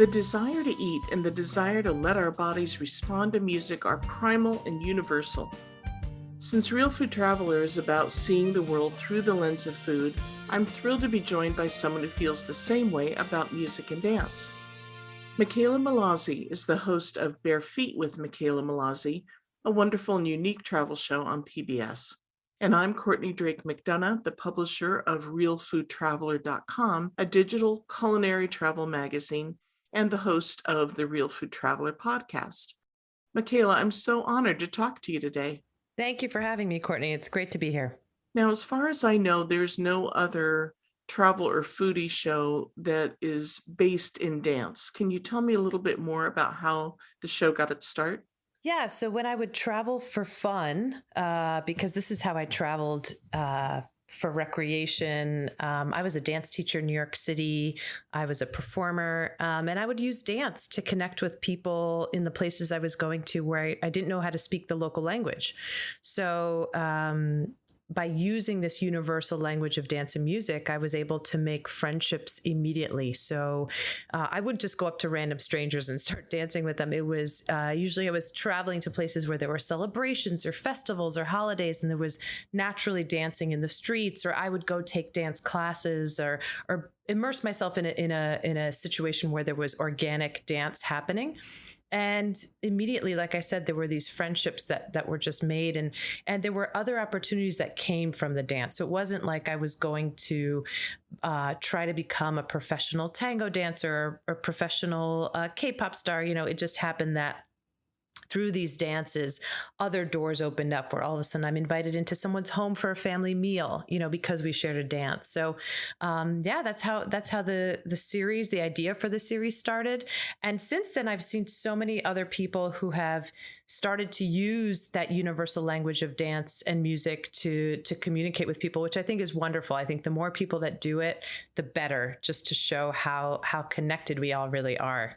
The desire to eat and the desire to let our bodies respond to music are primal and universal. Since Real Food Traveler is about seeing the world through the lens of food, I'm thrilled to be joined by someone who feels the same way about music and dance. Mickela Mallozzi is the host of Bare Feet with Mickela Mallozzi, a wonderful and unique travel show on PBS. And I'm Courtney Drake McDonough, the publisher of RealFoodTraveler.com, a digital culinary travel magazine, and the host of the Real Food Traveler podcast. Mickela, I'm so honored to talk to you today. Thank you for having me, Courtney. It's great to be here. Now, as far as I know, there's no other travel or foodie show that is based in dance. Can you tell me a little bit more about how the show got its start? Yeah, so when I would travel for fun, because this is how I traveled for recreation, I was a dance teacher in New York City. I was a performer, and I would use dance to connect with people in the places I was going to where I didn't know how to speak the local language. So, by using this universal language of dance and music, I was able to make friendships immediately. So I wouldn't just go up to random strangers and start dancing with them. It was usually I was traveling to places where there were celebrations or festivals or holidays, and there was naturally dancing in the streets, or I would go take dance classes or immerse myself in a situation where there was organic dance happening. And immediately, like I said, there were these friendships that were just made, and there were other opportunities that came from the dance. So it wasn't like I was going to try to become a professional tango dancer or professional K-pop star. It just happened that through these dances, other doors opened up where all of a sudden I'm invited into someone's home for a family meal, because we shared a dance. So, that's how the series, the idea for the series started. And since then, I've seen so many other people who have started to use that universal language of dance and music to communicate with people, which I think is wonderful. I think the more people that do it, the better, just to show how connected we all really are.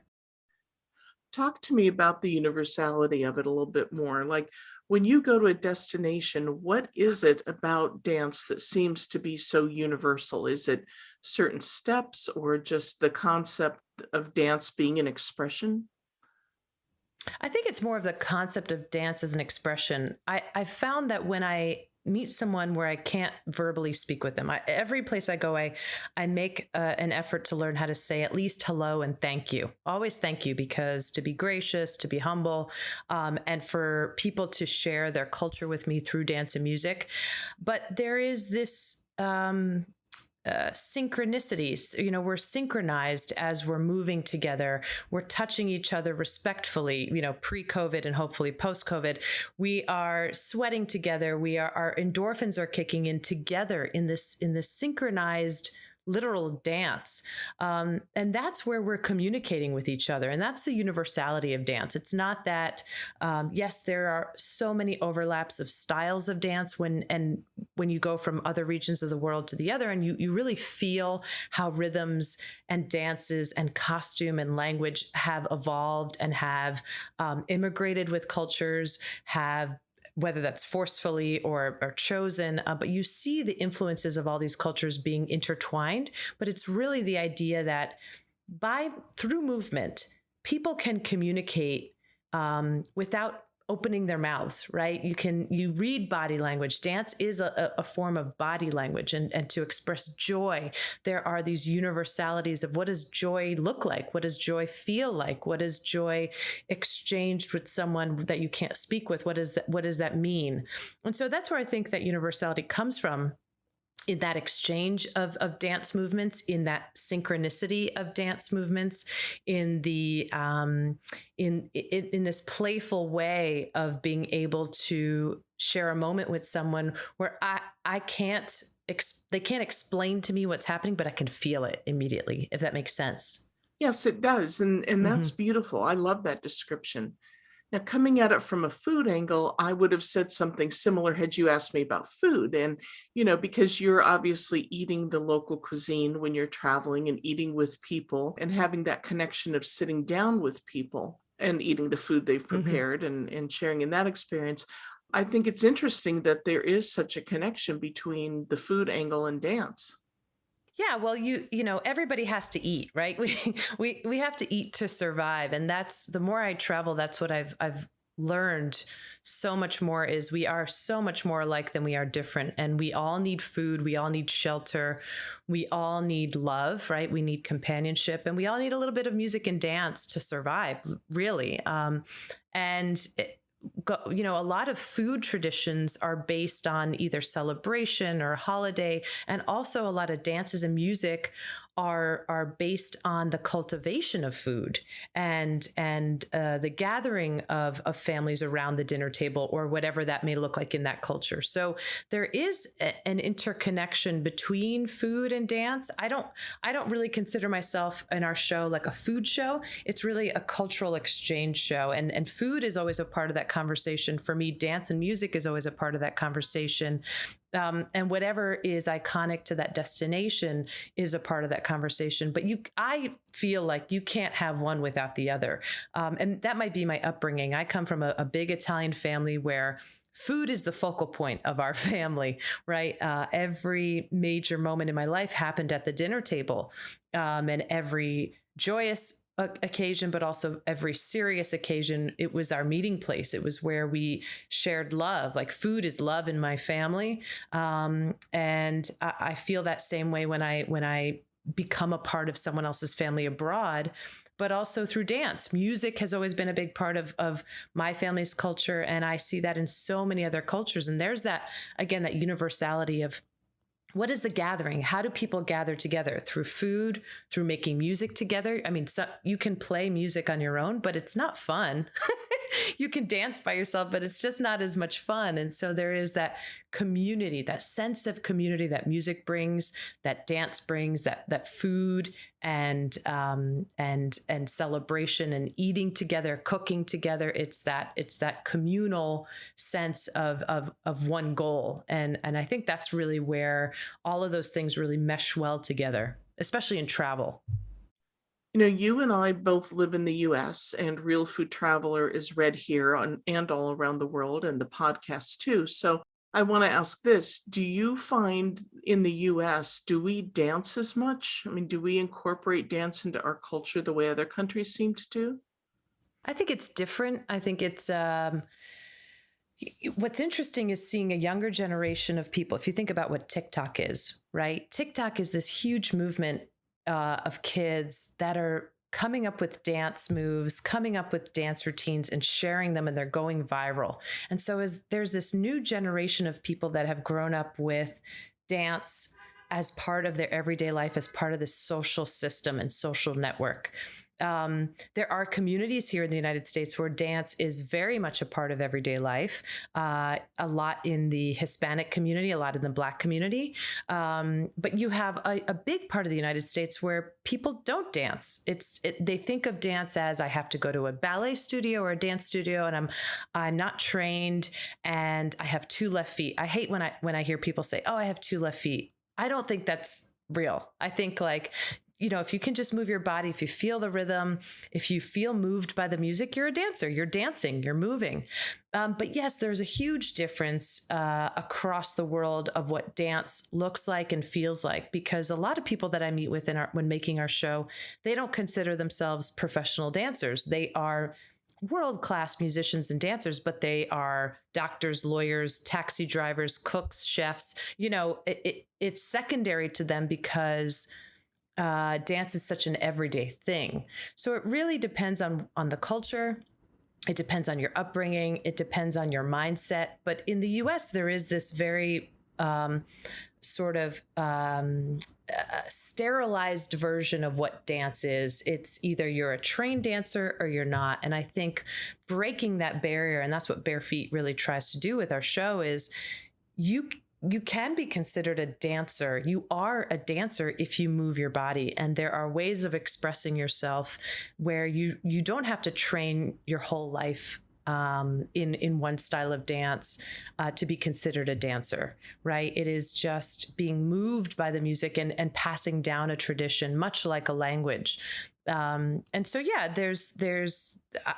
Talk to me about the universality of it a little bit more. Like when you go to a destination, what is it about dance that seems to be so universal? Is it certain steps or just the concept of dance being an expression? I think it's more of the concept of dance as an expression. I found that when I meet someone where I can't verbally speak with them, every place I go, I make an effort to learn how to say at least hello and thank you. Always thank you, because to be gracious, to be humble, and for people to share their culture with me through dance and music. But there is this synchronicities. We're synchronized as we're moving together. We're touching each other respectfully, pre-COVID and hopefully post-COVID. We are sweating together. Our endorphins are kicking in together in this synchronized literal dance. And that's where we're communicating with each other. And that's the universality of dance. It's not that, yes, there are so many overlaps of styles of dance when you go from other regions of the world to the other, and you really feel how rhythms and dances and costume and language have evolved and have immigrated with cultures, have whether that's forcefully or chosen, but you see the influences of all these cultures being intertwined. But it's really the idea that through movement, people can communicate without opening their mouths, right? You read body language. Dance is a form of body language, and to express joy, there are these universalities of what does joy look like? What does joy feel like? What is joy exchanged with someone that you can't speak with? What does that mean? And so that's where I think that universality comes from, in that exchange of dance movements, in that synchronicity of dance movements, in the in this playful way of being able to share a moment with someone where I can't they can't explain to me what's happening, but I can feel it immediately, if that makes sense. Yes, it does. And that's Hmm. beautiful. I love that description. Now, coming at it from a food angle, I would have said something similar had you asked me about food. And, because you're obviously eating the local cuisine when you're traveling and eating with people and having that connection of sitting down with people and eating the food they've Hmm. prepared and sharing in that experience. I think it's interesting that there is such a connection between the food angle and dance. Yeah, well, everybody has to eat, right? We have to eat to survive, and that's the more I travel, that's what I've learned so much more is we are so much more alike than we are different, and we all need food, we all need shelter, we all need love, right? We need companionship, and we all need a little bit of music and dance to survive, really. And a lot of food traditions are based on either celebration or holiday, and also a lot of dances and music are based on the cultivation of food and the gathering of families around the dinner table or whatever that may look like in that culture. So there is an interconnection between food and dance. I don't really consider myself in our show like a food show. It's really a cultural exchange show, and food is always a part of that conversation. For me, dance and music is always a part of that conversation. And whatever is iconic to that destination is a part of that conversation. But I feel like you can't have one without the other. And that might be my upbringing. I come from a big Italian family where food is the focal point of our family, right? Every major moment in my life happened at the dinner table, and every joyous occasion, but also every serious occasion, it was our meeting place. It was where we shared love. Like food is love in my family, and I feel that same way when I become a part of someone else's family abroad. But also through dance. Music has always been a big part of my family's culture, and I see that in so many other cultures. And there's that, again, that universality of what is the gathering? How do people gather together? Through food, through making music together. I mean, so you can play music on your own, but it's not fun. You can dance by yourself, but it's just not as much fun. And so there is that community, that sense of community that music brings, that dance brings, that food and celebration and eating together, cooking together. It's that communal sense of one goal. And I think that's really where all of those things really mesh well together, especially in travel. You and I both live in the US, and Real Food Traveler is read here and all around the world, and the podcast too. So I want to ask this. Do you find in the US, do we dance as much? I mean, do we incorporate dance into our culture the way other countries seem to do? I think it's different. I think it's what's interesting is seeing a younger generation of people. If you think about what TikTok is, right? TikTok is this huge movement of kids that are coming up with dance moves, coming up with dance routines and sharing them, and they're going viral. And so as there's this new generation of people that have grown up with dance as part of their everyday life, as part of the social system and social network. There are communities here in the United States where dance is very much a part of everyday life. A lot in the Hispanic community, a lot in the Black community. But you have a big part of the United States where people don't dance. They think of dance as I have to go to a ballet studio or a dance studio, and I'm not trained, and I have two left feet. I hate when I hear people say, "Oh, I have two left feet." I don't think that's real. I think if you can just move your body, if you feel the rhythm, if you feel moved by the music, you're a dancer, you're dancing, you're moving. But yes, there's a huge difference across the world of what dance looks like and feels like, because a lot of people that I meet with when making our show, they don't consider themselves professional dancers. They are world-class musicians and dancers, but they are doctors, lawyers, taxi drivers, cooks, chefs. It's secondary to them because dance is such an everyday thing. So it really depends on the culture. It depends on your upbringing. It depends on your mindset. But in the US, there is this very sterilized version of what dance is. It's either you're a trained dancer or you're not. And I think breaking that barrier, and that's what Bare Feet really tries to do with our show, is you can be considered a dancer. You are a dancer if you move your body. And there are ways of expressing yourself where you don't have to train your whole life in one style of dance to be considered a dancer, right? It is just being moved by the music and passing down a tradition, much like a language. And so, yeah,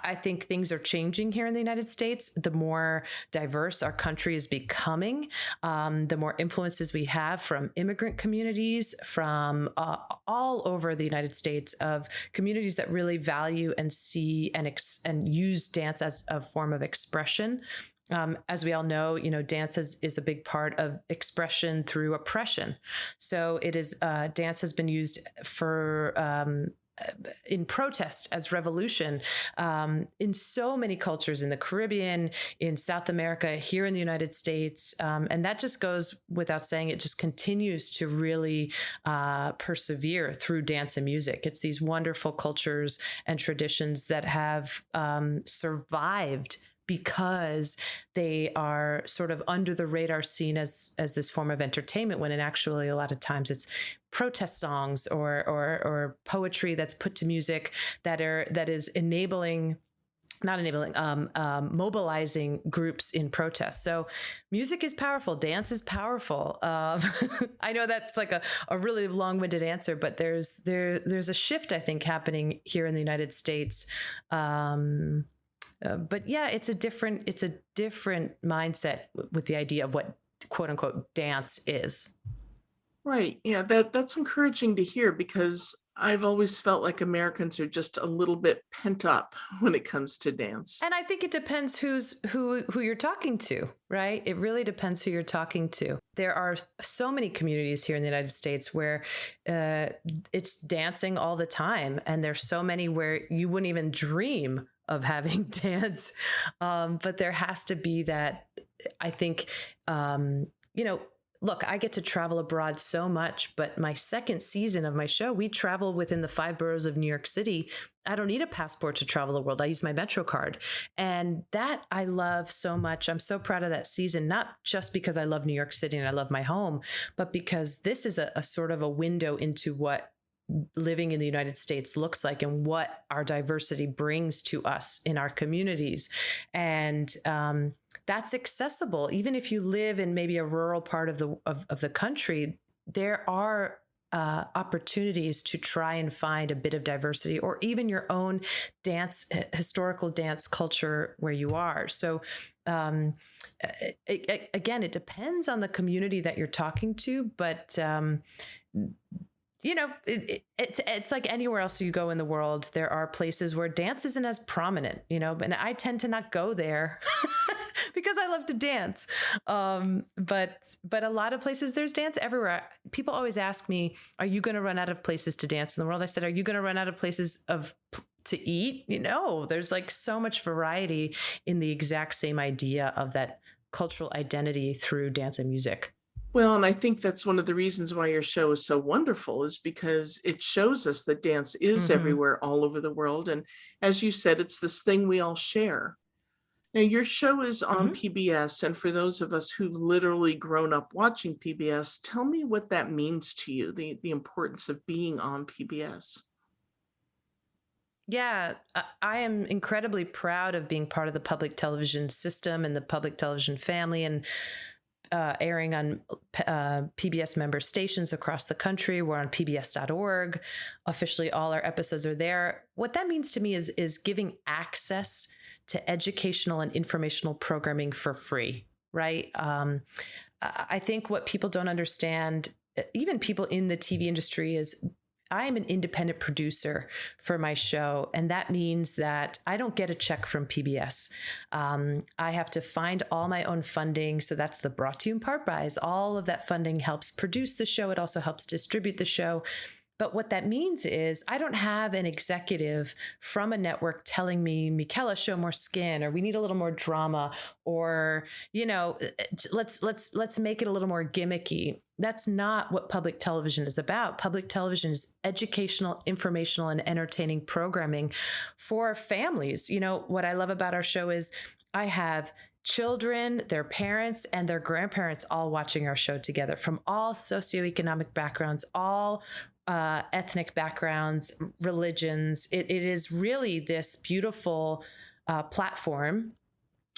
I think things are changing here in the United States. The more diverse our country is becoming, the more influences we have from immigrant communities, from all over the United States, of communities that really value and see and use dance as a form of expression. As we all know, dance is a big part of expression through oppression. So it is dance has been used for in protest as revolution in so many cultures, in the Caribbean, in South America, here in the United States. And that just goes without saying. It just continues to really persevere through dance and music. It's these wonderful cultures and traditions that have survived because they are sort of under the radar seen as this form of entertainment, when in actually a lot of times it's protest songs or poetry that's put to music that is mobilizing groups in protest. So music is powerful. Dance is powerful. I know that's like a really long-winded answer, but there's a shift, I think, happening here in the United States. But yeah, it's a different mindset with the idea of what quote unquote dance is. Right. Yeah, that's encouraging to hear, because I've always felt like Americans are just a little bit pent up when it comes to dance. And I think it depends who you're talking to, right? It really depends who you're talking to. There are so many communities here in the United States where it's dancing all the time, and there's so many where you wouldn't even dream of having dance. But there has to be that, I think, look, I get to travel abroad so much, but my second season of my show, we travel within the 5 boroughs of New York City. I don't need a passport to travel the world. I use my Metro card. And that I love so much. I'm so proud of that season, not just because I love New York City and I love my home, but because this is a sort of a window into what living in the United States looks like and what our diversity brings to us in our communities. And that's accessible. Even if you live in maybe a rural part of the country, there are opportunities to try and find a bit of diversity, or even your own historical dance culture where you are. So again, it depends on the community that you're talking to, but it's like anywhere else you go in the world. There are places where dance isn't as prominent, and I tend to not go there because I love to dance. But a lot of places there's dance everywhere. People always ask me, are you going to run out of places to dance in the world? I said, are you going to run out of places to eat? There's like so much variety in the exact same idea of that cultural identity through dance and music. Well, and I think that's one of the reasons why your show is so wonderful, is because it shows us that dance is everywhere, all over the world. And as you said, it's this thing we all share. Now, your show is on PBS. And for those of us who've literally grown up watching PBS, tell me what that means to you, the importance of being on PBS. Yeah, I am incredibly proud of being part of the public television system and the public television family, and airing on PBS member stations across the country. We're on pbs.org. Officially, all our episodes are there. What that means to me is giving access to educational and informational programming for free, right? I think what people don't understand, even people in the TV industry, is I am an independent producer for my show, and that means that I don't get a check from PBS. I have to find all my own funding. So that's the brought to you in part by. All of that funding helps produce the show. It also helps distribute the show. But what that means is I don't have an executive from a network telling me, Mickela, show more skin, or we need a little more drama, or, let's make it a little more gimmicky. That's not what public television is about. Public television is educational, informational, and entertaining programming for families. What I love about our show is I have children, their parents, and their grandparents all watching our show together, from all socioeconomic backgrounds, all ethnic backgrounds, religions. It is really this beautiful platform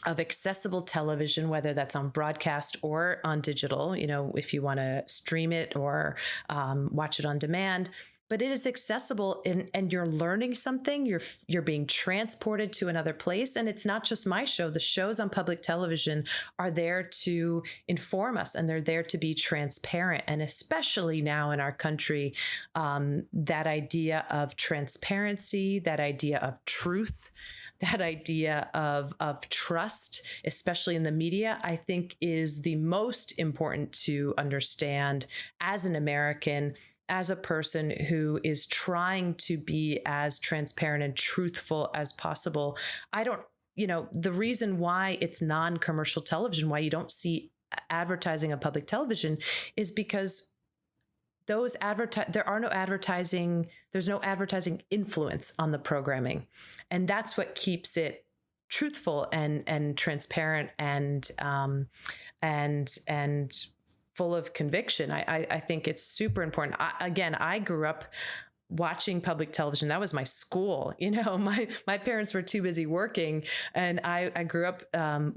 of accessible television, whether that's on broadcast or on digital, if you want to stream it or watch it on demand. but it is accessible, and you're learning something. You're being transported to another place. And it's not just my show. The shows on public television are there to inform us, and they're there to be transparent. And especially now in our country, that idea of transparency, that idea of truth, that idea of trust, especially in the media, I think is the most important to understand as an American, as a person who is trying to be as transparent and truthful as possible. I don't, the reason why it's non-commercial television, why you don't see advertising on public television, is because there's no advertising influence on the programming. And that's what keeps it truthful and transparent and full of conviction. I think it's super important. I grew up watching public television. That was my school. My parents were too busy working, and I grew up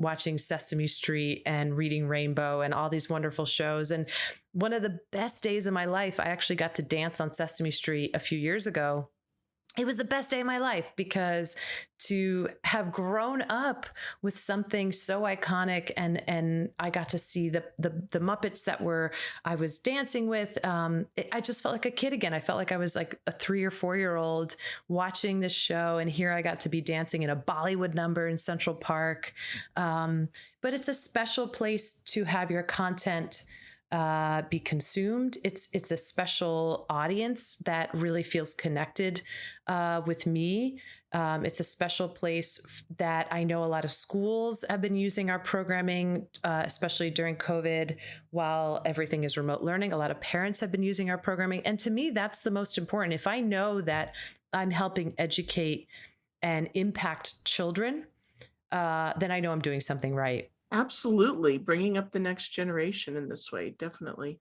watching Sesame Street and Reading Rainbow and all these wonderful shows. And one of the best days of my life, I actually got to dance on Sesame Street a few years ago. It was the best day of my life, because to have grown up with something so iconic, and I got to see the Muppets that I was dancing with. I just felt like a kid again. I felt like I was like a 3 or 4 year old watching this show, and here I got to be dancing in a Bollywood number in Central Park. But it's a special place to have your content be consumed. It's a special audience that really feels connected with me. It's a special place that I know a lot of schools have been using our programming, especially during COVID, while everything is remote learning. A lot of parents have been using our programming. And to me, that's the most important. If I know that I'm helping educate and impact children, then I know I'm doing something right. Absolutely. Bringing up the next generation in this way, definitely.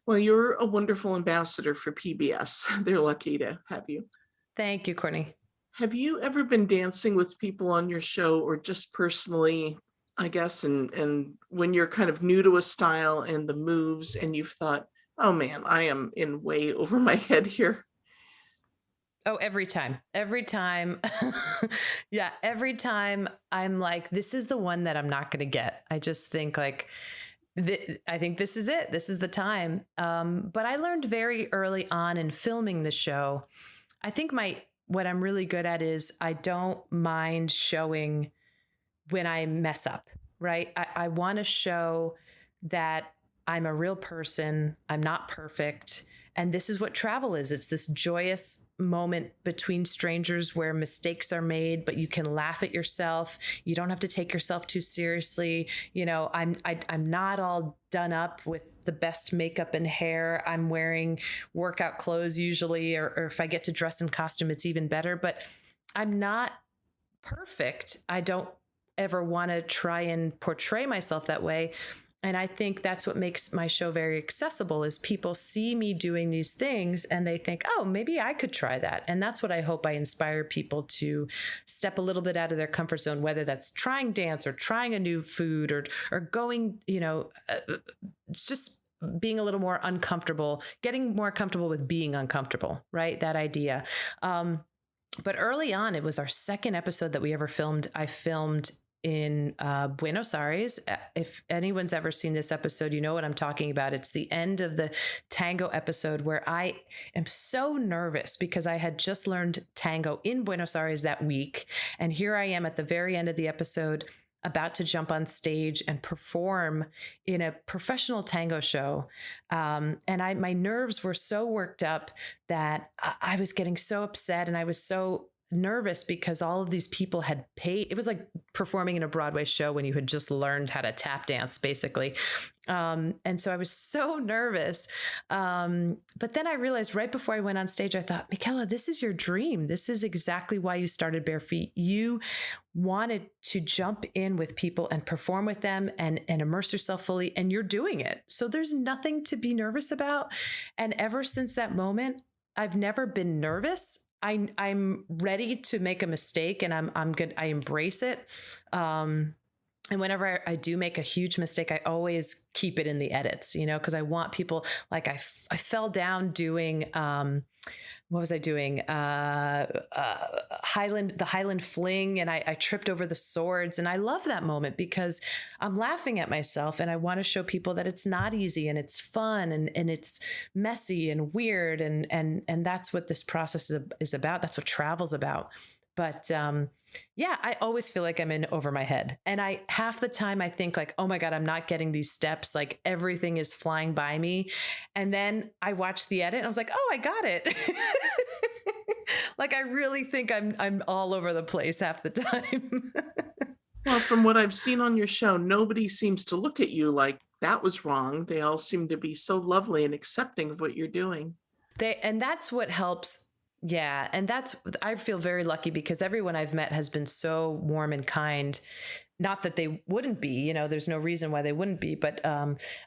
Well, you're a wonderful ambassador for PBS. They're lucky to have you. Thank you, Courtney. Have you ever been dancing with people on your show, or just personally, I guess, and when you're kind of new to a style and the moves, and you've thought, oh man, I am in way over my head here? Oh, every time. Yeah, every time I'm like, this is the one that I'm not going to get. I just think like, I think this is it. This is the time. But I learned very early on in filming the show. I think what I'm really good at is I don't mind showing when I mess up, right? I want to show that I'm a real person. I'm not perfect. And this is what travel is. It's this joyous moment between strangers where mistakes are made, but you can laugh at yourself. You don't have to take yourself too seriously. I'm not all done up with the best makeup and hair. I'm wearing workout clothes usually, or if I get to dress in costume, it's even better. But I'm not perfect. I don't ever want to try and portray myself that way. And I think that's what makes my show very accessible, is people see me doing these things and they think, oh, maybe I could try that. And that's what I hope I inspire people to step a little bit out of their comfort zone, whether that's trying dance or trying a new food or going, it's just being a little more uncomfortable, getting more comfortable with being uncomfortable, right? That idea. But early on, it was our second episode that we ever filmed. I filmed in Buenos Aires. If anyone's ever seen this episode, you know what I'm talking about. It's the end of the tango episode where I am so nervous because I had just learned tango in Buenos Aires that week. And here I am at the very end of the episode, about to jump on stage and perform in a professional tango show. And my nerves were so worked up that I was getting so upset, and I was so nervous because all of these people had paid. It was like performing in a Broadway show when you had just learned how to tap dance, basically. And so I was so nervous. But then I realized right before I went on stage, I thought, Mickela, this is your dream. This is exactly why you started Bare Feet. You wanted to jump in with people and perform with them and immerse yourself fully, and you're doing it. So there's nothing to be nervous about. And ever since that moment, I've never been nervous. I'm ready to make a mistake, and I'm good. I embrace it. And whenever I do make a huge mistake, I always keep it in the edits, because I want people, like I fell down doing, what was I doing? The Highland fling, and I tripped over the swords. And I love that moment because I'm laughing at myself, and I want to show people that it's not easy, and it's fun, and it's messy and weird. And that's what this process is about. That's what travel's about. But, yeah, I always feel like I'm in over my head. And half the time I think like, oh my God, I'm not getting these steps. Like everything is flying by me. And then I watch the edit and I was like, oh, I got it. Like I really think I'm all over the place half the time. Well, from what I've seen on your show, nobody seems to look at you like that was wrong. They all seem to be so lovely and accepting of what you're doing. And that's what helps. Yeah. And I feel very lucky because everyone I've met has been so warm and kind. Not that they wouldn't be, there's no reason why they wouldn't be, but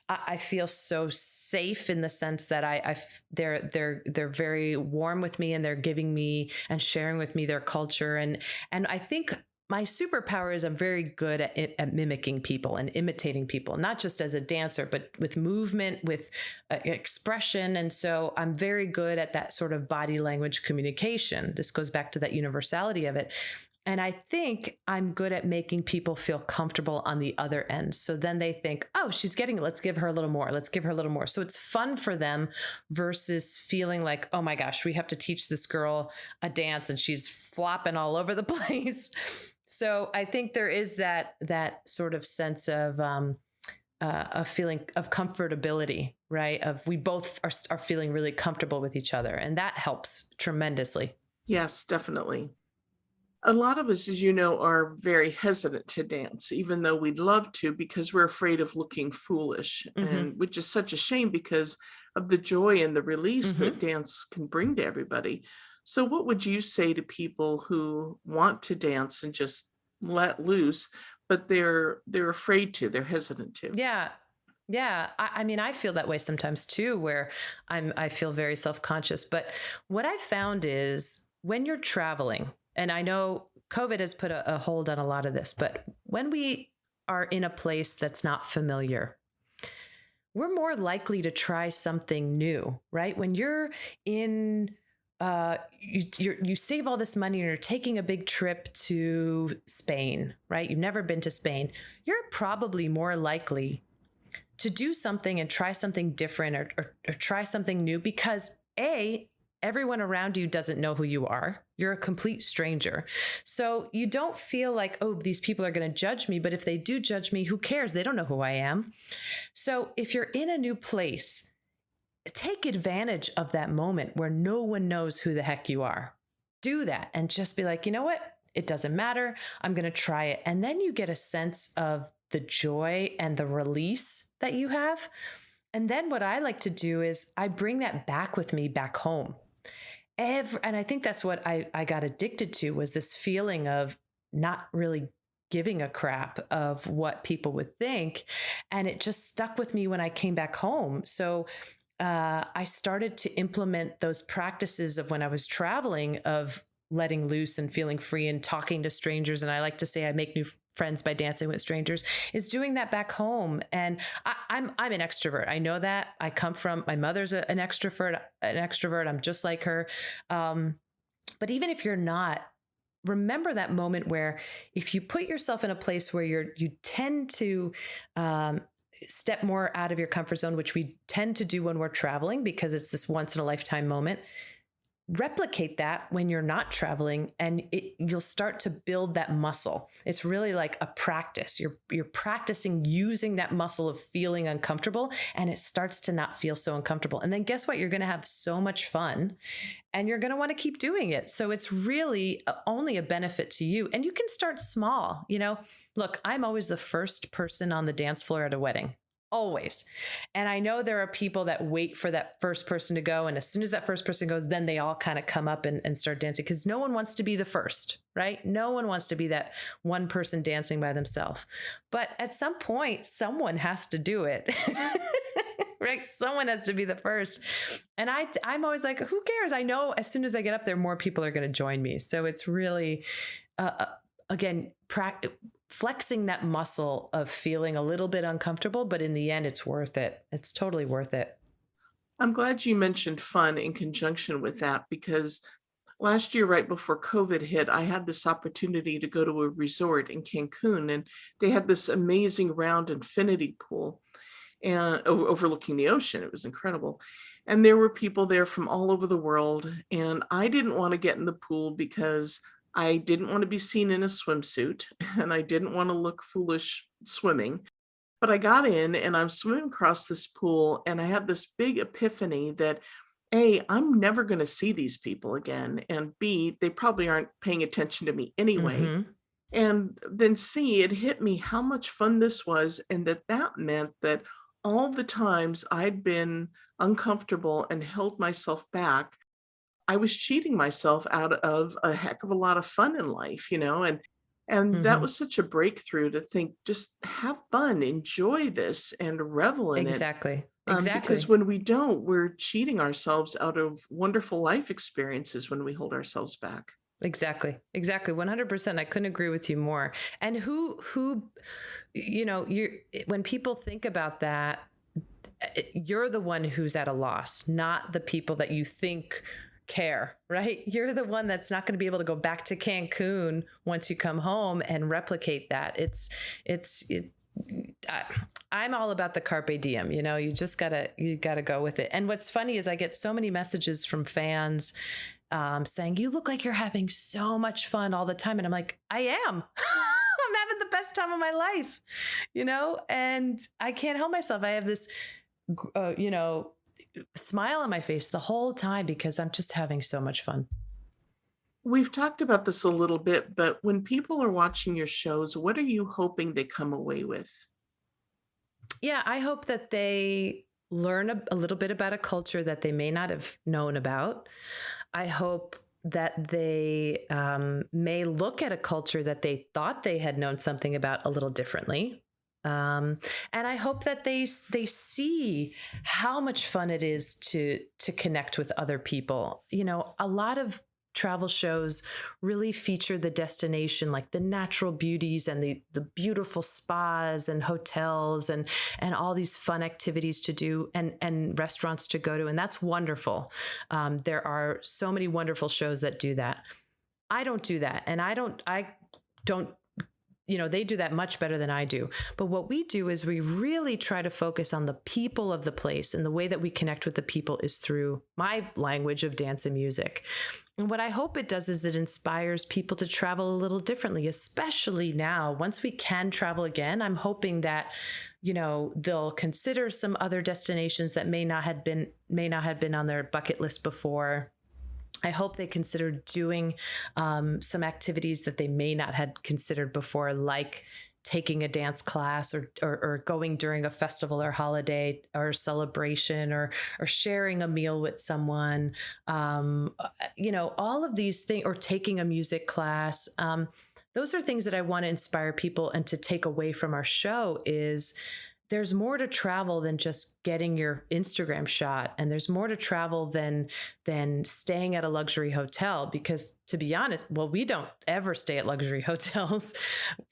I feel so safe in the sense that they're very warm with me, and they're giving me and sharing with me their culture. And I think my superpower is I'm very good at mimicking people and imitating people, not just as a dancer, but with movement, with expression. And so I'm very good at that sort of body language communication. This goes back to that universality of it. And I think I'm good at making people feel comfortable on the other end. So then they think, oh, she's getting it. Let's give her a little more. Let's give her a little more. So it's fun for them versus feeling like, oh my gosh, we have to teach this girl a dance and she's flopping all over the place. So I think there is that sort of sense of a feeling of comfortability, right? Of we both are feeling really comfortable with each other. And that helps tremendously. Yes, definitely. A lot of us, as you know, are very hesitant to dance, even though we'd love to, because we're afraid of looking foolish, and which is such a shame because of the joy and the release that dance can bring to everybody. So what would you say to people who want to dance and just let loose, but they're afraid to, they're hesitant to? Yeah. Yeah. I mean, I feel that way sometimes too, where I feel very self-conscious. But what I found is when you're traveling, and I know COVID has put a hold on a lot of this, but when we are in a place that's not familiar, we're more likely to try something new, right? When you're in, you save all this money and you're taking a big trip to Spain, right? You've never been to Spain. You're probably more likely to do something and try something different or try something new because everyone around you doesn't know who you are. You're a complete stranger. So you don't feel like, oh, these people are going to judge me. But if they do judge me, who cares? They don't know who I am. So if you're in a new place, take advantage of that moment where no one knows who the heck you are. Do that and just be like, you know what? It doesn't matter. I'm going to try it. And then you get a sense of the joy and the release that you have. And then what I like to do is I bring that back with me back home. And I think that's what I got addicted to, was this feeling of not really giving a crap of what people would think. And it just stuck with me when I came back home. So I started to implement those practices of when I was traveling, of letting loose and feeling free and talking to strangers. And I like to say I make new friends by dancing with strangers, is doing that back home. And I'm an extrovert. I know that. I come from, my mother's an extrovert. I'm just like her. But even if you're not, remember that moment where if you put yourself in a place where you tend to step more out of your comfort zone, which we tend to do when we're traveling because it's this once in a lifetime moment. Replicate that when you're not traveling, and you'll start to build that muscle. It's really like a practice. You're practicing using that muscle of feeling uncomfortable, and it starts to not feel so uncomfortable. And then guess what? You're going to have so much fun, and you're going to want to keep doing it. So it's really only a benefit to you. And you can start small. Look, I'm always the first person on the dance floor at a wedding. Always. And I know there are people that wait for that first person to go. And as soon as that first person goes, then they all kind of come up and start dancing, because no one wants to be the first, right? No one wants to be that one person dancing by themselves. But at some point, someone has to do it, right? Someone has to be the first. And I'm always like, who cares? I know as soon as I get up there, more people are going to join me. So it's really, again, flexing that muscle of feeling a little bit uncomfortable, but in the end, it's worth it. It's totally worth it. I'm glad you mentioned fun in conjunction with that because last year, right before COVID hit, I had this opportunity to go to a resort in Cancun, and they had this amazing round infinity pool and overlooking the ocean. It was incredible. And there were people there from all over the world. And I didn't want to get in the pool because I didn't want to be seen in a swimsuit and I didn't want to look foolish swimming. But I got in and I'm swimming across this pool and I had this big epiphany that A, I'm never going to see these people again. And B, they probably aren't paying attention to me anyway. Hmm. And then C, it hit me how much fun this was, and that that meant that all the times I'd been uncomfortable and held myself back, I was cheating myself out of a heck of a lot of fun in life, and that Hmm. was such a breakthrough to think, just have fun, enjoy this, and revel in it. Exactly. Because Exactly. when we don't, we're cheating ourselves out of wonderful life experiences when we hold ourselves back. Exactly. Exactly. 100%. I couldn't agree with you more. And you when people think about that, you're the one who's at a loss, not the people that you think care, right? You're the one that's not going to be able to go back to Cancun once you come home and replicate that. It, I, I'm all about the carpe diem. You gotta go with it. And what's funny is I get so many messages from fans saying, "You look like you're having so much fun all the time," and I'm like, "I am." I'm having the best time of my life, and I can't help myself. I have this, uh, you know, smile on my face the whole time because I'm just having so much fun. We've talked about this a little bit, but when people are watching your shows, what are you hoping they come away with? Yeah, I hope that they learn a little bit about a culture that they may not have known about. I hope that they may look at a culture that they thought they had known something about a little differently. And I hope that they see how much fun it is to connect with other people. A lot of travel shows really feature the destination, like the natural beauties and the beautiful spas and hotels and all these fun activities to do and restaurants to go to, and that's wonderful. There are so many wonderful shows that do that. I don't do that, and I don't they do that much better than I do. But what we do is we really try to focus on the people of the place. And the way that we connect with the people is through my language of dance and music. And what I hope it does is it inspires people to travel a little differently, especially now. Once we can travel again, I'm hoping that, they'll consider some other destinations that may not have been on their bucket list before. I hope they consider doing some activities that they may not had considered before, like taking a dance class or going during a festival or holiday or celebration or sharing a meal with someone. All of these things, or taking a music class. Those are things that I want to inspire people and to take away from our show is there's more to travel than just getting your Instagram shot, and there's more to travel than staying at a luxury hotel, because to be honest, well, we don't ever stay at luxury hotels.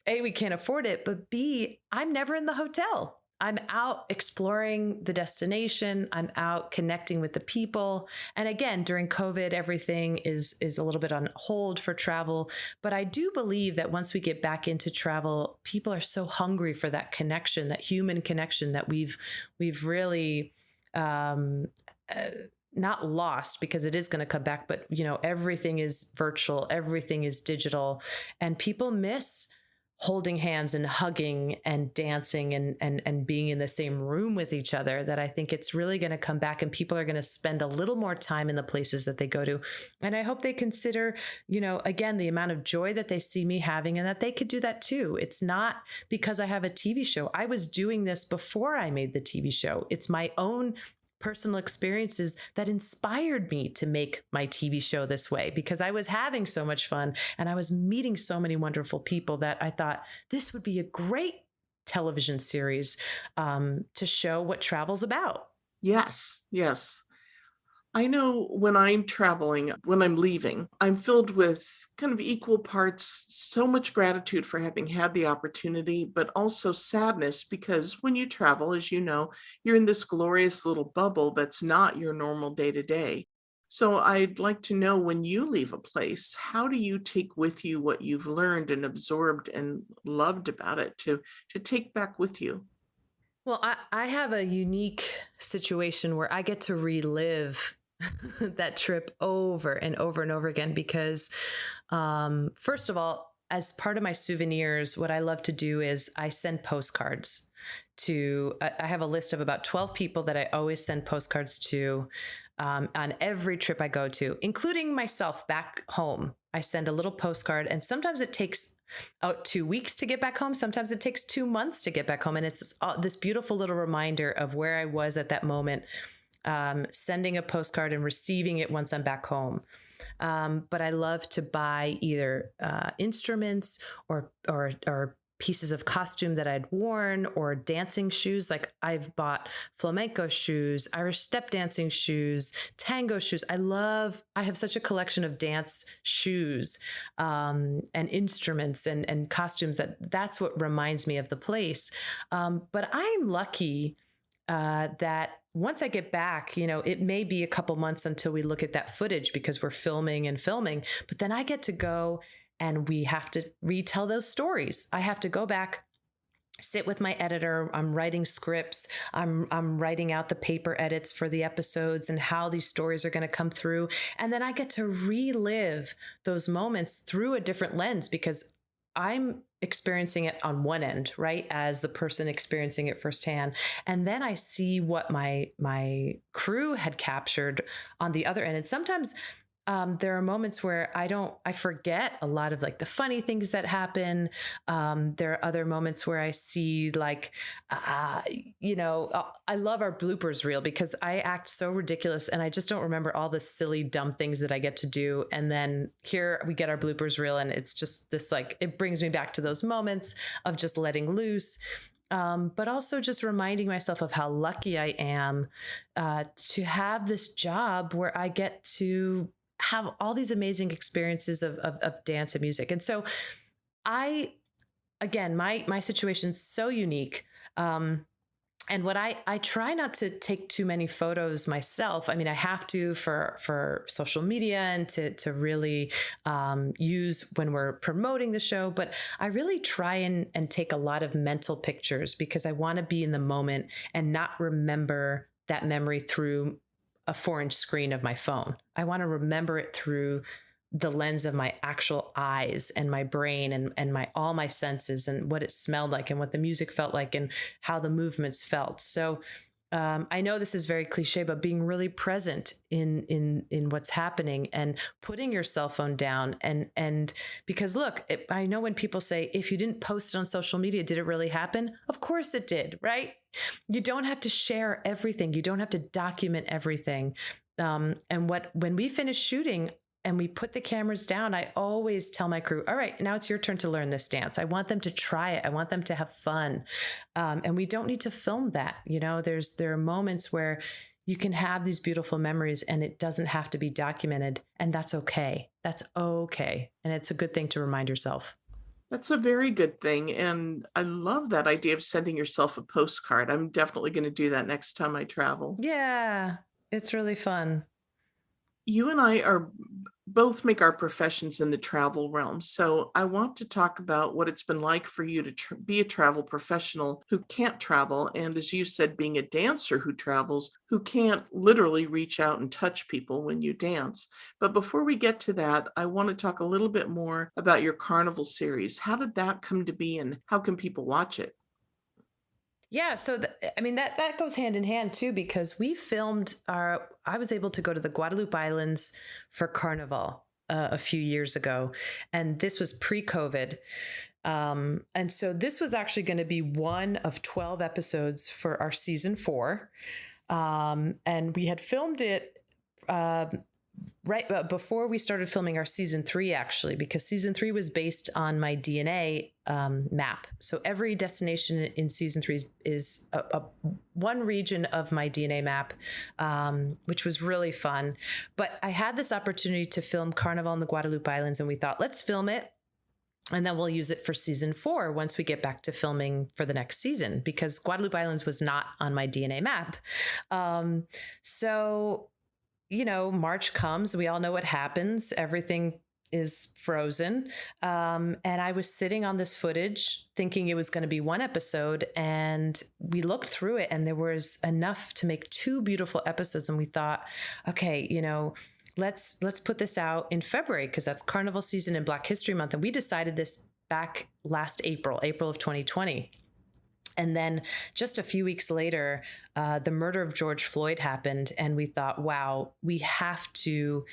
A, we can't afford it, but B, I'm never in the hotel. I'm out exploring the destination. I'm out connecting with the people. And again, during COVID, everything is a little bit on hold for travel. But I do believe that once we get back into travel, people are so hungry for that connection, that human connection that we've really um, uh, not lost, because it is going to come back. But everything is virtual, everything is digital, and people miss holding hands and hugging and dancing and being in the same room with each other. That I think it's really going to come back, and people are going to spend a little more time in the places that they go to. And I hope they consider, again, the amount of joy that they see me having, and that they could do that too. It's not because I have a TV show. I was doing this before I made the TV show. It's my own personal experiences that inspired me to make my TV show this way, because I was having so much fun and I was meeting so many wonderful people that I thought this would be a great television series to show what travel's about. Yes, yes. I know when I'm traveling, when I'm leaving, I'm filled with kind of equal parts, so much gratitude for having had the opportunity, but also sadness because when you travel, as you know, you're in this glorious little bubble that's not your normal day to day. So I'd like to know, when you leave a place, how do you take with you what you've learned and absorbed and loved about it to take back with you? Well, I have a unique situation where I get to relive that trip over and over and over again because, first of all, as part of my souvenirs, what I love to do is I send postcards to, I have a list of about 12 people that I always send postcards to on every trip I go to, including myself back home. I send a little postcard, and sometimes it takes 2 weeks to get back home. Sometimes it takes 2 months to get back home. And it's this beautiful little reminder of where I was at that moment, sending a postcard and receiving it once I'm back home. But I love to buy either instruments or pieces of costume that I'd worn or dancing shoes. Like I've bought flamenco shoes, Irish step dancing shoes, tango shoes. I have such a collection of dance shoes and instruments and costumes that's what reminds me of the place. But I'm lucky that once I get back, it may be a couple months until we look at that footage because we're filming and filming, but then I get to go and we have to retell those stories. I have to go back, sit with my editor. I'm writing scripts. I'm writing out the paper edits for the episodes and how these stories are going to come through. And then I get to relive those moments through a different lens because I'm experiencing it on one end, right? As the person experiencing it firsthand. And then I see what my crew had captured on the other end. And sometimes there are moments where I forget a lot of like the funny things that happen. There are other moments where I see like, I love our bloopers reel because I act so ridiculous and I just don't remember all the silly, dumb things that I get to do. And then here we get our bloopers reel and it's just this, like, it brings me back to those moments of just letting loose. But also just reminding myself of how lucky I am to have this job where I get to have all these amazing experiences of dance and music. And so again, my situation's so unique. And what I try not to take too many photos myself. I mean, I have to for social media and to really use when we're promoting the show. But I really try and take a lot of mental pictures because I want to be in the moment and not remember that memory through a 4-inch screen of my phone. I want to remember it through the lens of my actual eyes and my brain and my all my senses and what it smelled like and what the music felt like and how the movements felt. So I know this is very cliche, but being really present in what's happening and putting your cell phone down and because look, I know when people say, if you didn't post it on social media, did it really happen? Of course it did, right? You don't have to share everything. You don't have to document everything. When we finish shooting, and we put the cameras down, I always tell my crew, all right, now it's your turn to learn this dance. I want them to try it. I want them to have fun. And we don't need to film that. There are moments where you can have these beautiful memories and it doesn't have to be documented. And that's okay. That's okay. And it's a good thing to remind yourself. That's a very good thing, and I love that idea of sending yourself a postcard. I'm definitely gonna do that next time I travel. Yeah, it's really fun. You and I are both make our professions in the travel realm. So I want to talk about what it's been like for you to be a travel professional who can't travel. And as you said, being a dancer who travels, who can't literally reach out and touch people when you dance. But before we get to that, I want to talk a little bit more about your carnival series. How did that come to be and how can people watch it? Yeah, so I mean that goes hand in hand too because we filmed our. I was able to go to the Guadalupe Islands for Carnival a few years ago, and this was pre-COVID, and so this was actually going to be one of 12 episodes for our season 4, and we had filmed it. right before we started filming our season 3, actually, because season 3 was based on my DNA map. So every destination in season 3 is one region of my DNA map, which was really fun. But I had this opportunity to film Carnival in the Guadalupe Islands, and we thought, let's film it. And then we'll use it for season 4 once we get back to filming for the next season, because Guadalupe Islands was not on my DNA map. So, March comes, we all know what happens. Everything is frozen. And I was sitting on this footage thinking it was going to be one episode, and we looked through it and there was enough to make 2 beautiful episodes. And we thought, okay, let's put this out in February, because that's Carnival season and Black History Month. And we decided this back last April of 2020. And then just a few weeks later, the murder of George Floyd happened. And we thought, wow, we have to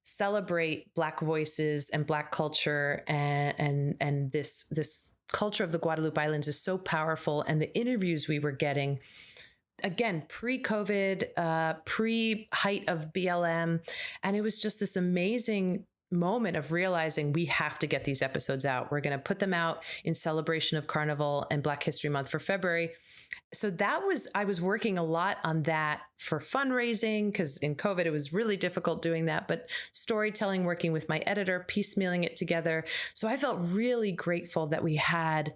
celebrate Black voices and Black culture. And this culture of the Guadalupe Islands is so powerful. And the interviews we were getting, again, pre-COVID, pre-height of BLM. And it was just this amazing moment of realizing we have to get these episodes out. We're going to put them out in celebration of Carnival and Black History Month for February. So I was working a lot on that for fundraising, because in COVID, it was really difficult doing that, but storytelling, working with my editor, piecemealing it together. So I felt really grateful that we had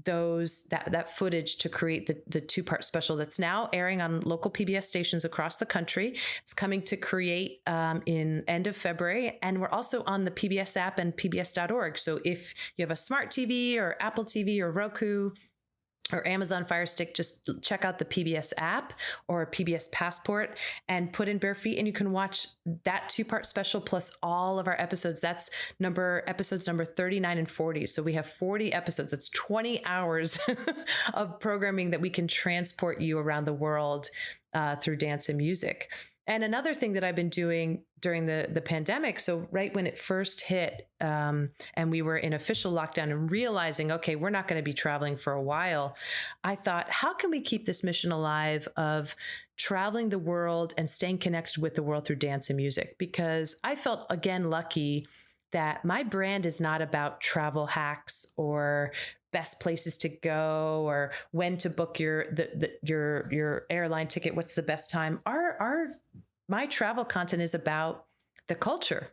that footage to create the 2-part special that's now airing on local PBS stations across the country. It's coming to create in end of February. And we're also on the PBS app and pbs.org. So if you have a smart TV or Apple TV or Roku or Amazon Fire Stick, just check out the PBS app or PBS Passport and put in Bare Feet, and you can watch that 2-part special plus all of our episodes. That's episodes number 39 and 40. So we have 40 episodes. That's 20 hours of programming that we can transport you around the world through dance and music. And another thing that I've been doing during the pandemic, so right when it first hit, and we were in official lockdown and realizing, okay, we're not going to be traveling for a while, I thought, how can we keep this mission alive of traveling the world and staying connected with the world through dance and music? Because I felt, again, lucky that my brand is not about travel hacks or best places to go or when to book your airline ticket, what's the best time. My travel content is about the culture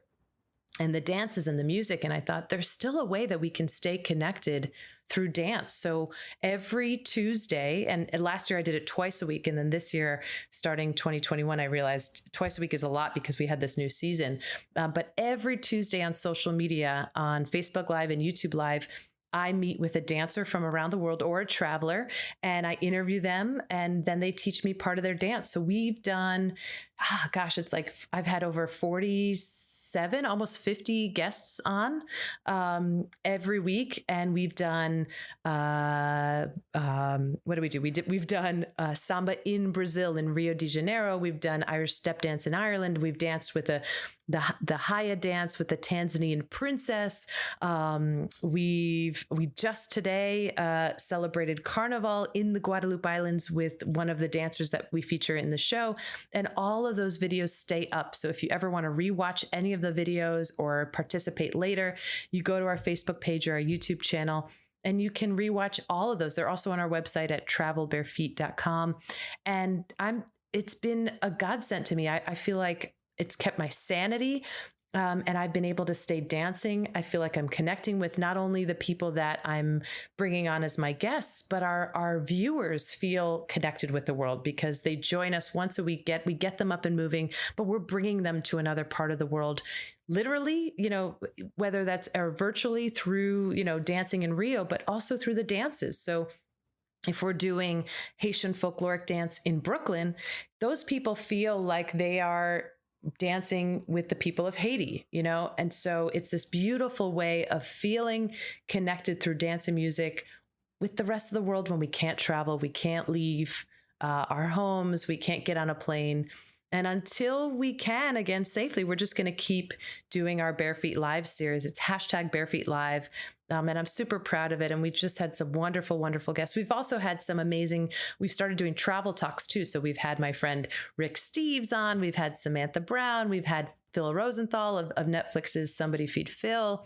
and the dances and the music. And I thought there's still a way that we can stay connected through dance. So every Tuesday, and last year I did it twice a week. And then this year, starting 2021, I realized twice a week is a lot because we had this new season. But every Tuesday on social media, on Facebook Live and YouTube Live, I meet with a dancer from around the world or a traveler, and I interview them, and then they teach me part of their dance. So we've done, it's like I've had over 47, almost 50 guests on every week. And we've done, what do we do? We've done samba in Brazil, in Rio de Janeiro. We've done Irish step dance in Ireland. We've danced with the Haya dance with the Tanzanian princess. We just today celebrated Carnival in the Guadalupe Islands with one of the dancers that we feature in the show. And all of those videos stay up. So if you ever want to rewatch any of the videos or participate later, you go to our Facebook page or our YouTube channel, and you can rewatch all of those. They're also on our website at travelbareFeet.com. And it's been a godsend to me. I feel like it's kept my sanity. And I've been able to stay dancing. I feel like I'm connecting with not only the people that I'm bringing on as my guests, but our viewers feel connected with the world because they join us once a week. We get them up and moving, but we're bringing them to another part of the world, literally, whether that's virtually through, dancing in Rio, but also through the dances. So if we're doing Haitian folkloric dance in Brooklyn, those people feel like they are dancing with the people of Haiti, And so it's this beautiful way of feeling connected through dance and music with the rest of the world when we can't travel, we can't leave our homes, we can't get on a plane. And until we can again safely, we're just going to keep doing our Bare Feet Live series. It's hashtag Bare Feet Live. And I'm super proud of it. And we just had some wonderful, wonderful guests. We've also had we've started doing travel talks too. So we've had my friend Rick Steves on, we've had Samantha Brown, we've had Phil Rosenthal of Netflix's Somebody Feed Phil.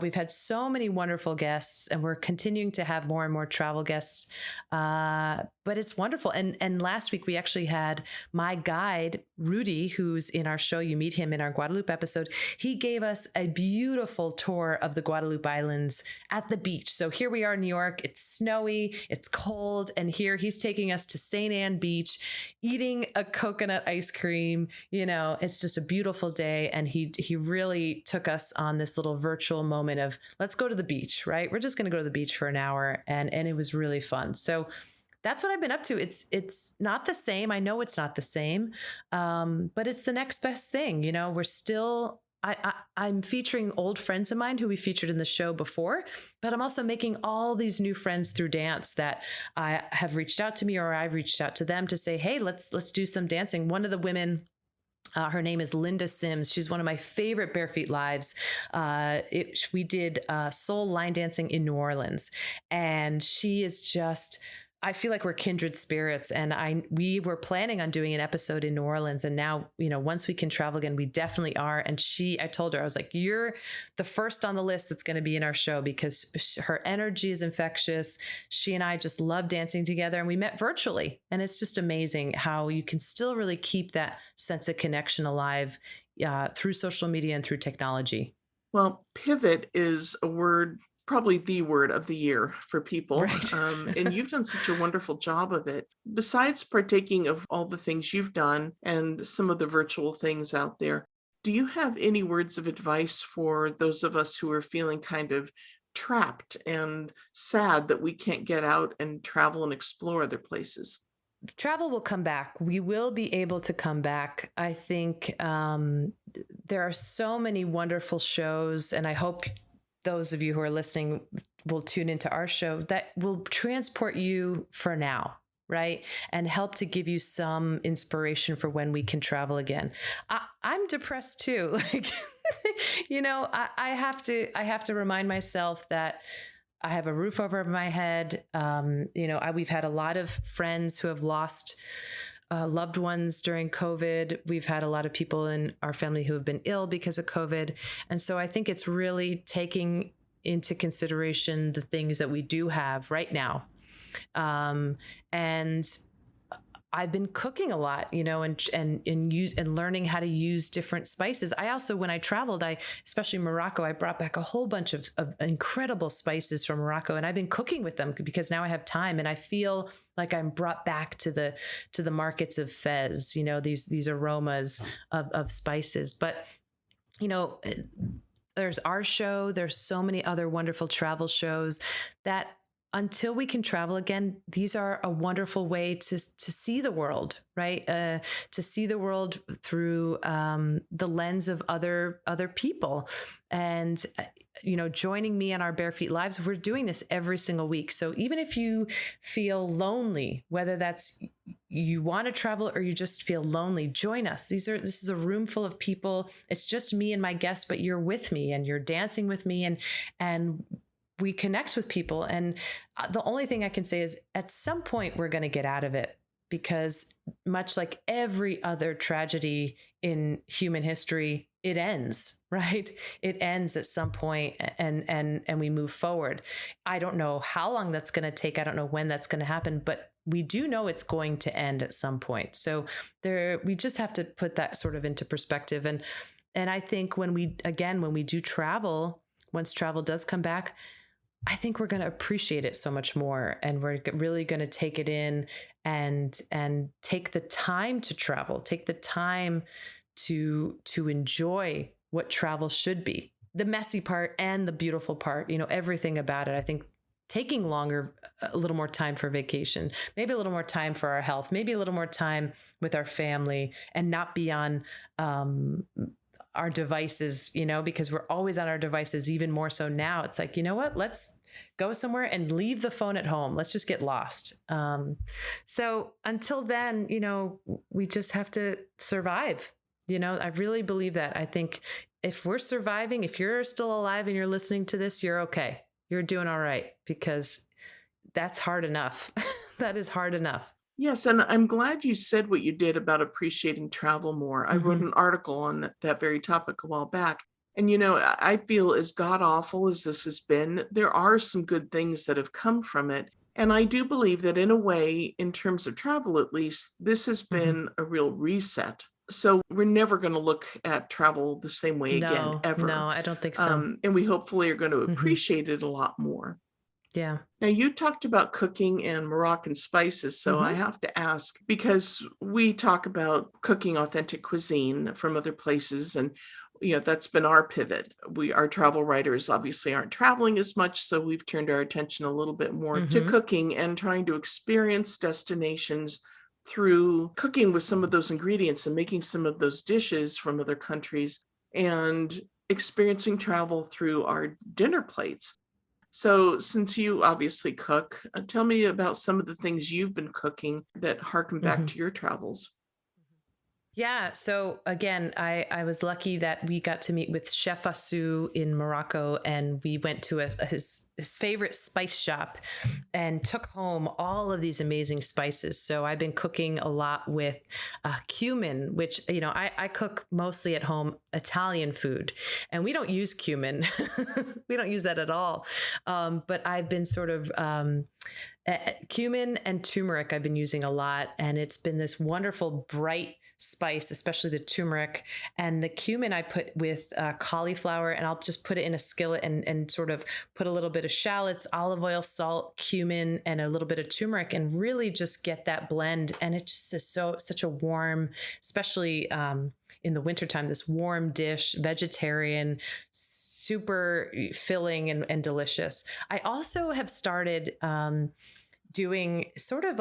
We've had so many wonderful guests, and we're continuing to have more and more travel guests. But it's wonderful. And last week we actually had my guide, Rudy, who's in our show. You meet him in our Guadeloupe episode. He gave us a beautiful tour of the Guadeloupe Islands at the beach. So here we are in New York. It's snowy, it's cold. And here he's taking us to St. Anne Beach, eating a coconut ice cream. It's just a beautiful day. And he really took us on this little virtual moment of, let's go to the beach, right? We're just going to go to the beach for an hour. And it was really fun. So that's what I've been up to. It's not the same. I know it's not the same, but it's the next best thing. We're still, I'm featuring old friends of mine who we featured in the show before, but I'm also making all these new friends through dance that have reached out to me, or I've reached out to them to say, hey, let's do some dancing. One of the women, her name is Linda Sims. She's one of my favorite Bare Feet Lives. We did soul line dancing in New Orleans, and she is just, I feel like we're kindred spirits. And we were planning on doing an episode in New Orleans. And now, once we can travel again, we definitely are. And I told her, I was like, you're the first on the list that's going to be in our show, because her energy is infectious. She and I just love dancing together, and we met virtually. And it's just amazing how you can still really keep that sense of connection alive through social media and through technology. Well, pivot is a word, probably the word of the year for people. Right. And you've done such a wonderful job of it. Besides partaking of all the things you've done and some of the virtual things out there, do you have any words of advice for those of us who are feeling kind of trapped and sad that we can't get out and travel and explore other places? Travel will come back. We will be able to come back. I think there are so many wonderful shows, and I hope those of you who are listening will tune into our show that will transport you for now, right? And help to give you some inspiration for when we can travel again. I'm depressed too. Like, I have to remind myself that I have a roof over my head. We've had a lot of friends who have lost loved ones during COVID. We've had a lot of people in our family who have been ill because of COVID. And so I think it's really taking into consideration the things that we do have right now. And I've been cooking a lot, and learning how to use different spices. I also, when I traveled, especially Morocco, I brought back a whole bunch of incredible spices from Morocco, and I've been cooking with them because now I have time, and I feel like I'm brought back to the markets of Fez, these aromas of spices. But, there's our show. There's so many other wonderful travel shows that, until we can travel again, these are a wonderful way to see the world, right? To see the world through the lens of other people. And, joining me on our Bare Feet Lives, we're doing this every single week. So even if you feel lonely, whether that's you want to travel or you just feel lonely, join us. This is a room full of people. It's just me and my guests, but you're with me and you're dancing with me, and we connect with people. And the only thing I can say is, at some point we're going to get out of it, because much like every other tragedy in human history, it ends, right? It ends at some point, and we move forward. I don't know how long that's going to take. I don't know when that's going to happen, but we do know it's going to end at some point. So we just have to put that sort of into perspective. And I think when we do travel, once travel does come back, I think we're going to appreciate it so much more, and we're really going to take it in and take the time to travel, take the time to enjoy what travel should be, the messy part and the beautiful part, everything about it. I think taking a little more time for vacation, maybe a little more time for our health, maybe a little more time with our family, and not be on our devices, because we're always on our devices, even more so now. It's like, what, let's go somewhere and leave the phone at home. Let's just get lost. So until then, we just have to survive. I really believe that. I think if we're surviving, if you're still alive and you're listening to this, you're okay. You're doing all right, because that's hard enough. That is hard enough. Yes, and I'm glad you said what you did about appreciating travel more. I wrote Hmm. an article on that very topic a while back. And, I feel as god awful as this has been, there are some good things that have come from it. And I do believe that, in a way, in terms of travel at least, this has Hmm. been a real reset. So we're never going to look at travel the same way again, No, no, ever. I don't think so. And we hopefully are going to Hmm. appreciate it a lot more. Yeah. Now, you talked about cooking and Moroccan spices, so I Hmm. have to ask because we talk about cooking authentic cuisine from other places, and that's been our pivot. Our travel writers obviously aren't traveling as much, so we've turned our attention a little bit more to Hmm. cooking and trying to experience destinations through cooking with some of those ingredients and making some of those dishes from other countries and experiencing travel through our dinner plates. So, since you obviously cook, tell me about some of the things you've been cooking that harken back Hmm. to your travels. Yeah. So again, I was lucky that we got to meet with Chef Asu in Morocco, and we went to his favorite spice shop and took home all of these amazing spices. So I've been cooking a lot with cumin, which I cook mostly at home Italian food, and we don't use cumin. We don't use that at all. But I've been sort of cumin and turmeric I've been using a lot, and it's been this wonderful bright spice, especially the turmeric. And the cumin I put with cauliflower, and I'll just put it in a skillet and sort of put a little bit of shallots, olive oil, salt, cumin, and a little bit of turmeric, and really just get that blend. And it just is such a warm, especially in the wintertime, this warm dish, vegetarian, super filling and delicious. I also have started doing sort of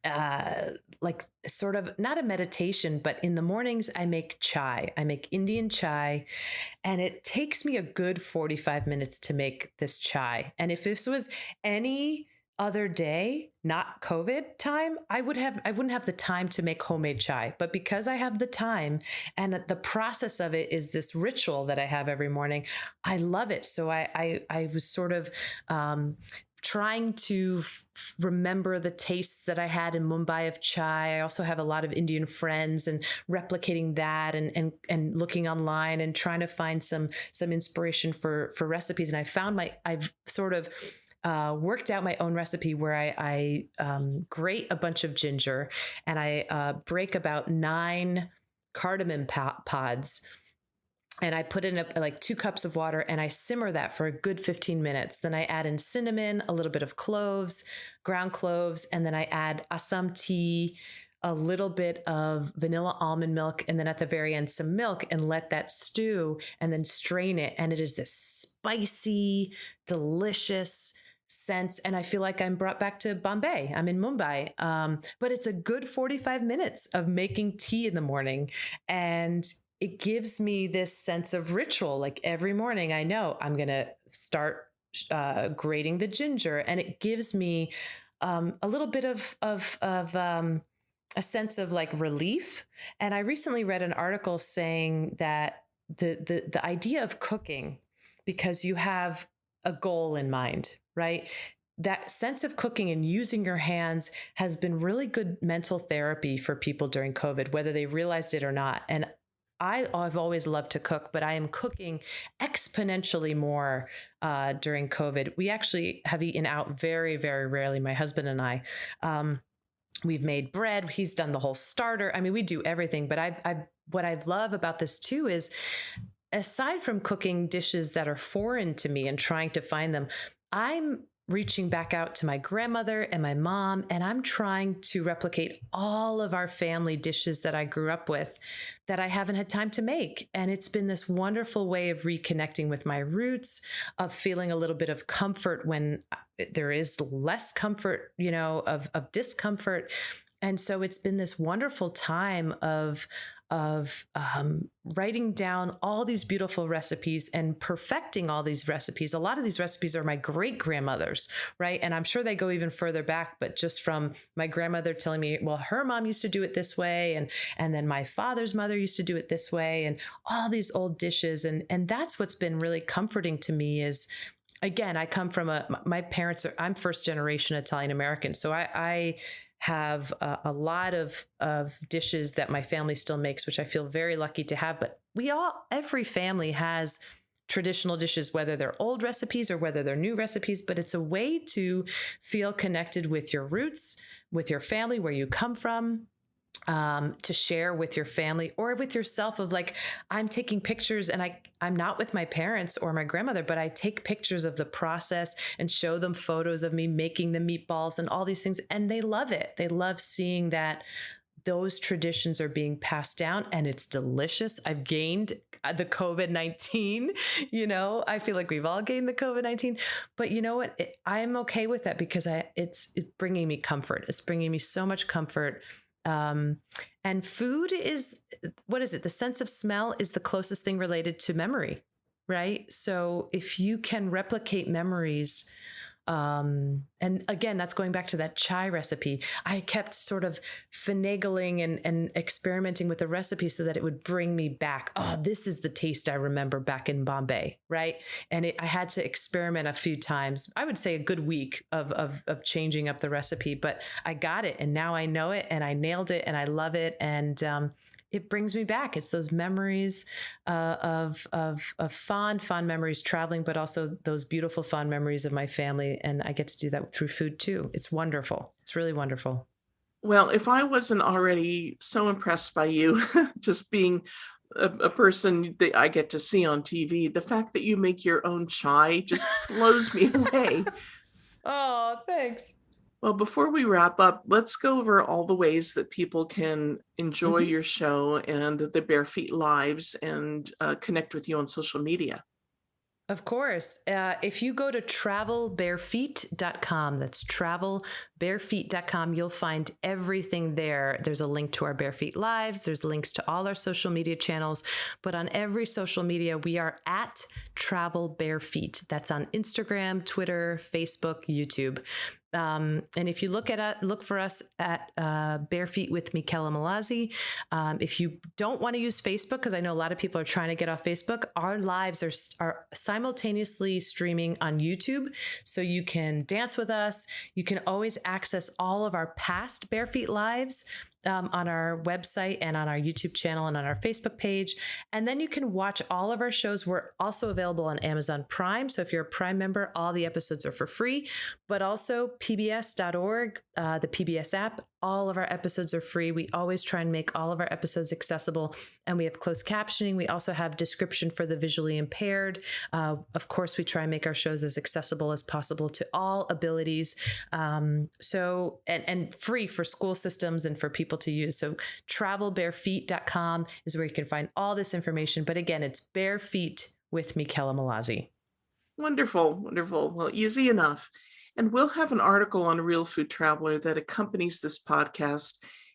uh, like sort of not a meditation, but in the mornings I make chai. I make Indian chai, and it takes me a good 45 minutes to make this chai. And if this was any other day, not COVID time, I wouldn't have the time to make homemade chai. But because I have the time, and the process of it is this ritual that I have every morning, I love it. So I was sort of trying to remember the tastes that I had in Mumbai of chai. I also have a lot of Indian friends, and replicating that, and looking online and trying to find some inspiration for recipes. And I've sort of worked out my own recipe where I grate a bunch of ginger, and I break about 9 cardamom pods, and I put in like 2 cups of water, and I simmer that for a good 15 minutes. Then I add in cinnamon, a little bit of cloves, ground cloves, and then I add Assam tea, a little bit of vanilla almond milk, and then at the very end, some milk, and let that stew, and then strain it. And it is this spicy, delicious sense. And I feel like I'm brought back to Bombay. I'm in Mumbai. But it's a good 45 minutes of making tea in the morning. And it gives me this sense of ritual. Like every morning, I know I'm going to start grating the ginger, and it gives me a little bit of a sense of like relief. And I recently read an article saying that the idea of cooking, because you have a goal in mind, right? That sense of cooking and using your hands has been really good mental therapy for people during COVID, whether they realized it or not. And I've always loved to cook, but I am cooking exponentially more during COVID. We actually have eaten out very, very rarely, my husband and I. We've made bread. He's done the whole starter. I mean, we do everything. But what I love about this too is, aside from cooking dishes that are foreign to me and trying to find them, I'm reaching back out to my grandmother and my mom, and I'm trying to replicate all of our family dishes that I grew up with that I haven't had time to make. And it's been this wonderful way of reconnecting with my roots, of feeling a little bit of comfort when there is less comfort, of discomfort. And so it's been this wonderful time of writing down all these beautiful recipes and perfecting all these recipes. A lot of these recipes are my great grandmother's, right? And I'm sure they go even further back, but just from my grandmother telling me, well, her mom used to do it this way, and then my father's mother used to do it this way, and all these old dishes. And that's what's been really comforting to me, is again, I come from my parents I'm first generation Italian American. So I have a lot of dishes that my family still makes, which I feel very lucky to have. But every family has traditional dishes, whether they're old recipes or whether they're new recipes, but it's a way to feel connected with your roots, with your family, where you come from, to share with your family or with yourself of like, I'm taking pictures and I'm not with my parents or my grandmother, but I take pictures of the process and show them photos of me making the meatballs and all these things. And they love it. They love seeing that those traditions are being passed down and it's delicious. I've gained the COVID-19, I feel like we've all gained the COVID-19, but you know what? I'm okay with that because it's bringing me comfort. It's bringing me so much comfort. And food is, what is it? The sense of smell is the closest thing related to memory, right? So if you can replicate memories, and again, that's going back to that chai recipe. I kept sort of finagling and experimenting with the recipe so that it would bring me back. Oh, this is the taste I remember back in Bombay, right? And I had to experiment a few times. I would say a good week of changing up the recipe, but I got it, and now I know it, and I nailed it, and I love it, and it brings me back. It's those memories of fond memories traveling, but also those beautiful fond memories of my family. And I get to do that through food too. It's wonderful. It's really wonderful. Well, if I wasn't already so impressed by you, just being a person that I get to see on TV, the fact that you make your own chai just blows me away. Oh, thanks. Well, before we wrap up, let's go over all the ways that people can enjoy your show and the Bare Feet Lives and connect with you on social media. Of course. If you go to travelbarefeet.com, that's travelbarefeet.com, you'll find everything there. There's a link to our Bare Feet Lives. There's links to all our social media channels. But on every social media, we are at Travel Bare Feet. That's on Instagram, Twitter, Facebook, YouTube. And if you look for us at Bare Feet with Mickela Mallozzi. If you don't want to use Facebook, because I know a lot of people are trying to get off Facebook, our lives are simultaneously streaming on YouTube. So you can dance with us. You can always access all of our past Bare Feet Lives on our website and on our YouTube channel and on our Facebook page. And then you can watch all of our shows. We're also available on Amazon Prime. So if you're a Prime member, all the episodes are for free, but also pbs.org, the PBS app. All of our episodes are free. We always try and make all of our episodes accessible, and we have closed captioning. We also have description for the visually impaired. Of course, we try and make our shows as accessible as possible to all abilities. And free for school systems and for people to use. So travelbarefeet.com is where you can find all this information. But again, it's Bare Feet with Mickela Mallozzi. Wonderful, wonderful. Well, easy enough. And we'll have an article on Real Food Traveler that accompanies this podcast.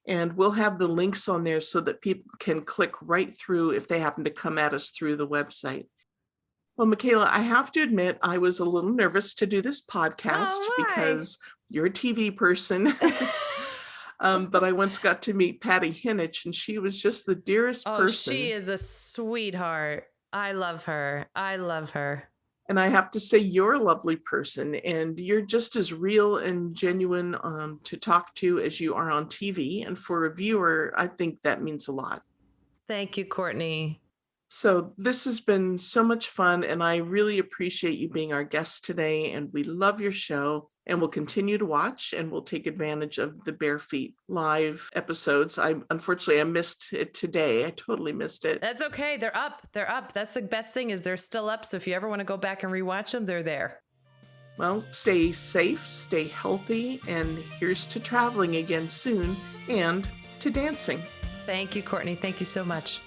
And we'll have the links on there so that people can click right through if they happen to come at us through the website. Well, Mickela, I have to admit, I was a little nervous to do this podcast because you're a TV person. But I once got to meet Patty Hinich, and she was just the dearest person. She is a sweetheart. I love her. I love her. And I have to say, you're a lovely person, and you're just as real and genuine to talk to as you are on TV. And for a viewer, I think that means a lot. Thank you, Courtney. So this has been so much fun, and I really appreciate you being our guest today. And we love your show, and we'll continue to watch, and we'll take advantage of the Bare Feet Live episodes. Unfortunately, I missed it today. I totally missed it. That's okay. They're up. They're up. That's the best thing is they're still up. So if you ever want to go back and rewatch them, they're there. Well, stay safe, stay healthy, and here's to traveling again soon and to dancing. Thank you, Courtney. Thank you so much.